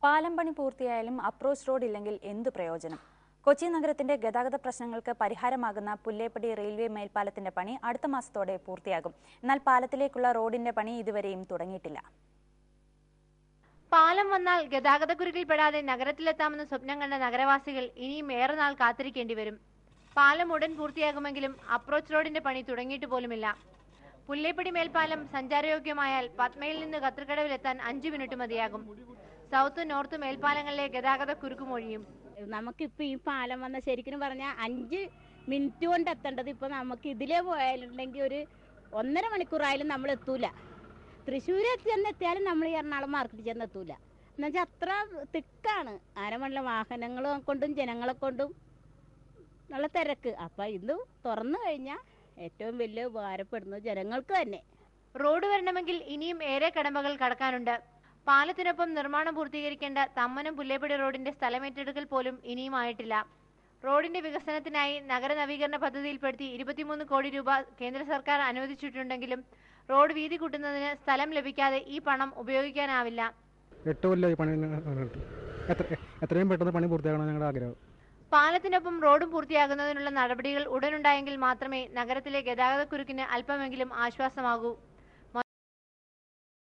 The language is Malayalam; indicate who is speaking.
Speaker 1: പാലം പണി പൂർത്തിയായാലും അപ്രോച്ച് റോഡ് ഇല്ലെങ്കിൽ എന്തു പ്രയോജനം? കൊച്ചി നഗരത്തിന്റെ ഗതാഗത പ്രശ്നങ്ങൾക്ക് പരിഹാരമാകുന്ന പുല്ലേപ്പടി റെയിൽവേ മേൽപ്പാലത്തിന്റെ പണി അടുത്ത മാസത്തോടെ പൂർത്തിയാകും. എന്നാൽ പാലത്തിലേക്കുള്ള റോഡിന്റെ പണി ഇതുവരെയും തുടങ്ങിയിട്ടില്ല.
Speaker 2: പാലം വന്നാൽ ഗതാഗതക്കുരുക്കിൽപ്പെടാതെ നഗരത്തിലെത്താമെന്ന സ്വപ്നം കണ്ട നഗരവാസികൾ ഇനിയും ഏറെ നാൾ കാത്തിരിക്കേണ്ടി വരും. പാലം ഉടൻ പൂർത്തിയാകുമെങ്കിലും അപ്രോച്ച് റോഡിന്റെ പണി തുടങ്ങിയിട്ട് പോലുമില്ല. പുല്ലേപ്പടി മേൽപ്പാലം സഞ്ചാരയോഗ്യമായാൽ പത്മയിൽ നിന്ന് കത്രിക്കടവിലെത്താൻ 5 മിനിറ്റ് മതിയാകും. സൗത്ത് നോർത്ത് മേൽപ്പാലങ്ങളിലെ ഗതാഗത കുരുക്കുമൊഴിയും.
Speaker 3: നമുക്കിപ്പോൾ ഈ പാലം വന്ന ശരിക്കും പറഞ്ഞാൽ 5 മിനിറ്റ് കൊണ്ട് എത്തേണ്ടത് ഇപ്പൊ നമുക്ക് ഇതിലേ പോയാലുണ്ടെങ്കിൽ ഒരു 1.5 മണിക്കൂറായാലും നമ്മൾ എത്തൂല. തൃശ്ശൂർ എത്തിയാലും നമ്മൾ എറണാകുളം മാർക്കറ്റ് ചെന്നെത്തൂല. എന്നുവെച്ചാൽ അത്ര തിക്കാണ്. അരമണിലെ വാഹനങ്ങളെ കൊണ്ടും ജനങ്ങളെ കൊണ്ടും നല്ല തിരക്ക്. അപ്പൊ ഇത് തുറന്നു കഴിഞ്ഞാൽ ഏറ്റവും വലിയ ഉപകാരപ്പെടുന്നത് ജനങ്ങൾക്ക് തന്നെ.
Speaker 2: റോഡ് വരണമെങ്കിൽ ഇനിയും ഏറെ കടമ്പകൾ കടക്കാനുണ്ട്. പാലത്തിനൊപ്പം നിർമ്മാണം പൂർത്തീകരിക്കേണ്ട തമ്മനം പുല്ലേപ്പടി റോഡിന്റെ സ്ഥലമേറ്റെടുക്കൽ പോലും ഇനിയും ആയിട്ടില്ല. റോഡിന്റെ വികസനത്തിനായി നഗര നവീകരണ പദ്ധതിയിൽപ്പെടുത്തി 23 കോടി രൂപ കേന്ദ്ര സർക്കാർ അനുവദിച്ചിട്ടുണ്ടെങ്കിലും റോഡ് വീതി കൂട്ടുന്നതിന് സ്ഥലം ലഭിക്കാതെ ഈ പണം ഉപയോഗിക്കാനാവില്ല.
Speaker 4: 8 കൊല്ലമായി പണി, എത്രയും പെട്ടെന്ന് പണി പൂർത്തിയാക്കണം ഞങ്ങളുടെ ആഗ്രഹം.
Speaker 2: പാലത്തിനൊപ്പം റോഡും പൂർത്തിയാകുന്നതിനുള്ള നടപടികൾ ഉടനുണ്ടായെങ്കിൽ മാത്രമേ നഗരത്തിലെ ഗതാഗതക്കുരുക്കിന് അല്പമെങ്കിലും ആശ്വാസമാകൂ.